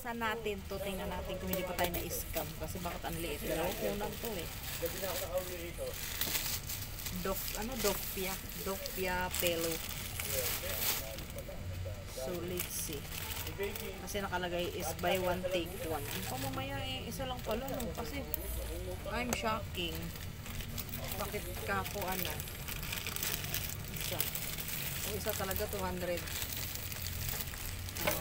Saan natin to? Tingnan natin kung hindi pa tayo na-scam. Kasi bakit ang liit? Dalawang kunan to eh. Dofia Pelo. So let's see. Kasi nakalagay is buy one take one. Ang mamaya eh, isa lang pala no. Kasi I'm shocking. Bakit kako ano? Isa. O isa talaga 200. Ano?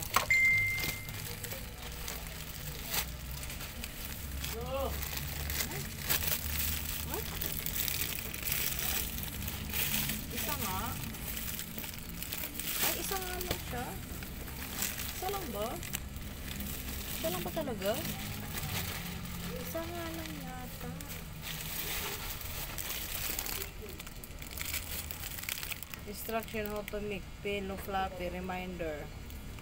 Isa nga. Ay, isa nga lang siya. Isa lang ba? Isa lang ba talaga? Isa nga lang yata. Instruction how to make pillow floppy reminder.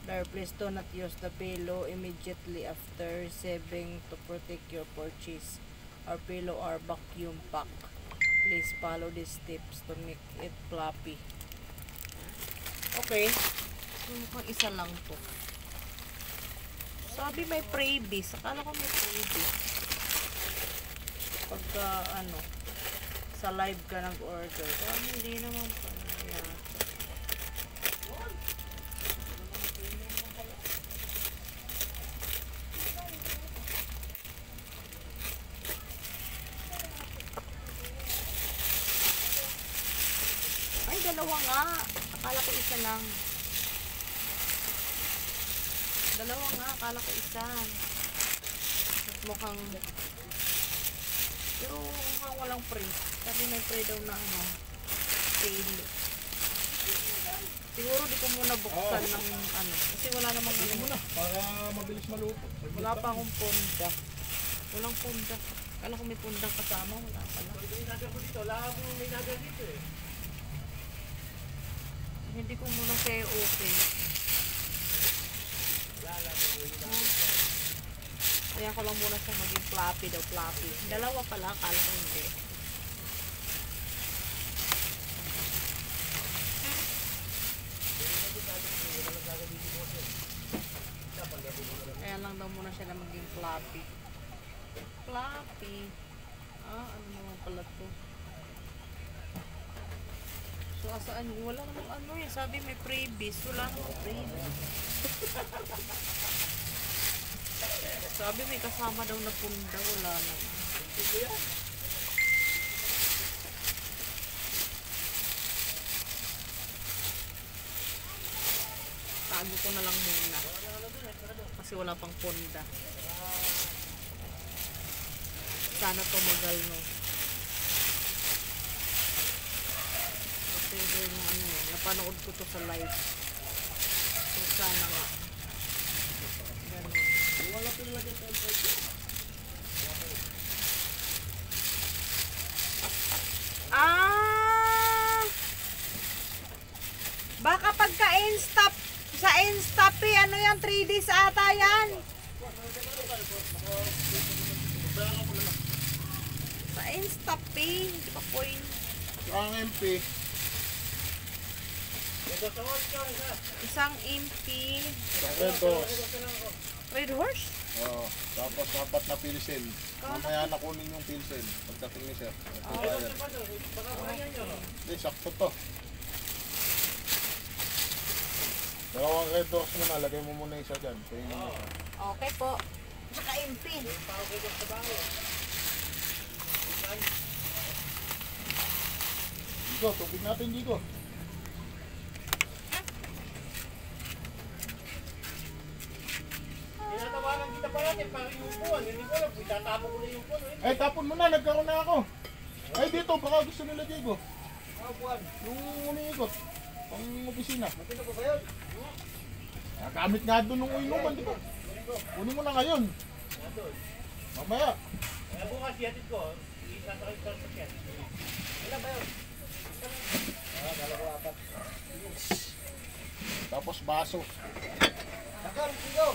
There, please do not use the pillow immediately after receiving to protect your purchase. Our pillow are vacuum pack. Please follow these steps to make it floppy. Okay. So, mukhang isa lang to. Sabi may freebies. Akala ko may freebies. Pagka ano, sa live ka nag-order. Kaya hindi naman pala. Yan. Ay, dalawa nga. Akala ko isa lang. Dalawa nga. Akala ko isa. At mukhang pero mukhang walang pre. Sabi may pre daw na ano. Pale. Siguro di ko muna buksan ng ano. Kasi wala namang ano muna. Para mabilis maluto. Wala pa akong punda. Walang punda. Akala ko may pundang kasama. Wala pala. Hindi ko muna kayo open. Kaya ko lang muna siya maging floppy daw, floppy. Dalawa pala, akala ko hindi. Kaya lang daw muna siya na maging floppy. Floppy. Ah, ano naman pala to? So, asaan? Wala namang ano eh. Sabi may freebies. Wala namang freebies. Sabi may kasama daw na punda. Wala naman. Tago ko na lang muna. Kasi wala pang punda. Sana tumagal no. Kasi yung ano, napanood ko to sa live. So sana nga. Ganun. Wala pinilagay sa temperature. Ah! Baka pagka instap sa instap eh, ano yan, 3 days ata yan. Sa instap eh, hindi pa point. Ang MP. Isang MP. Ito. Red horse? Oo. Tapos dapat na pilsen. Mamaya nakunin yung pilsen. Pagdating ni sir. Ito bayad. Hindi, sakto to. Dalawang red horse mo na. Lagay mo muna isa dyan. Okay po. Saka MP. Dito, tubig natin dito. Tinatawagan kita pa natin para yung upuan. Hindi ko alam, itatapon ko na yung upuan. Eh, tapon mo na. Nagkaroon na ako. Ay, dito. Baka gusto nila Diego. Upuan. Yung umiikot. Pang opisina. Matino ko ba yun? Nagamit nga doon nung inuman, di ba? Kunin mo na ngayon. Mamaya. Kaya bukas yatid ko, isasakay ko sa sakyan. Ilan ba yun? Dalawa apat. Tapos baso. Nakal, kilo.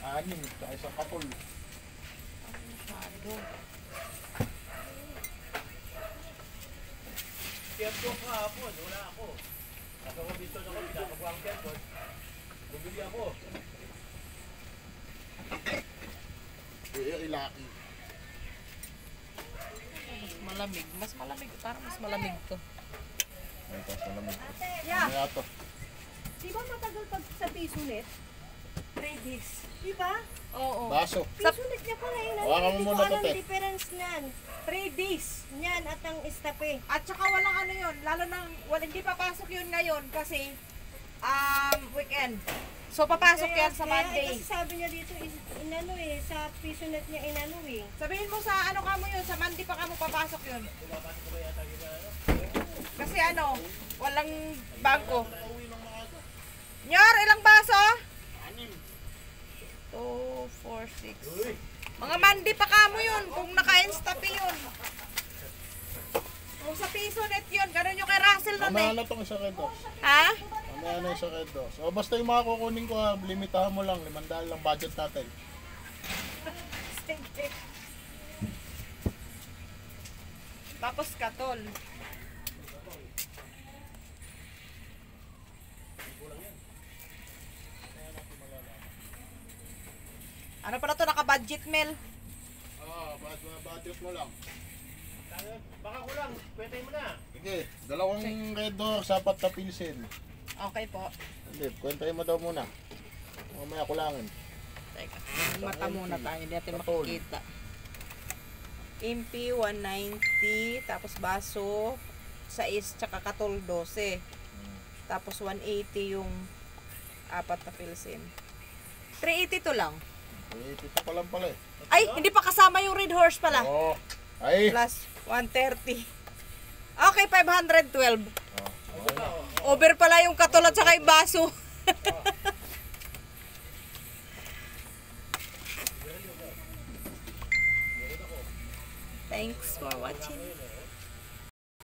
6 sa isang kapol. Tempo kahapon, wala ako. Nasa Robinson ako, pinapagawa ang tempo. Bumili ako. malamig. Mas malamig, parang mas malamig to. Ay, ito, salamig. Yeah. Mamaya to. Di ba matagal pag sa piso net? 3 days. Di ba? Oo. Baso. Piso net niya pala yun. Hawakan mo Hindi ko muna to, alam te. difference niyan. 3 days. Niyan at ang estape. At saka walang ano yun, lalo nang hindi papasok yun ngayon kasi weekend. So papasok yan sa Monday. Kasi sabi niya dito, inano eh, sa piso net niya inano eh. Sabihin mo sa ano ka mo yun, sa Monday pa ka mo papasok yun. Kasi ano, walang bangko. Nyor, ilang baso? 2, 4, 6. Mga Monday pa ka mo yun, kung naka-instape yun. Kung sa piso net yun, ganun yung kay Russell nun Mamaya eh. na itong isa kay Dos. Ha? Mamaya na isa kay Dos. O basta yung mga kukunin ko, limitahan mo lang. 500 lang budget natin. Sige. Tapos katol. Ano pala to, naka-budget meal? Budget mo lang. Baka kulang, pwede mo na. Sige, dalawang Red Door, sapat na pilsin. Okay po. Hindi, kwentahin mo daw muna. Mamaya kulangin. Teka, mata muna tayo, hindi natin Katol. makikita. Impi, 190, tapos baso, 6, tsaka katol, 12. Tapos 180 yung 4 na pilsin. 380 to lang. Ito pa lang pala eh. Ay, hindi pa kasama yung red horse pala. Oo. Ay! Plus 130. Okay, 512. Oh, Over pala yung katol at saka yung baso. Thanks for watching.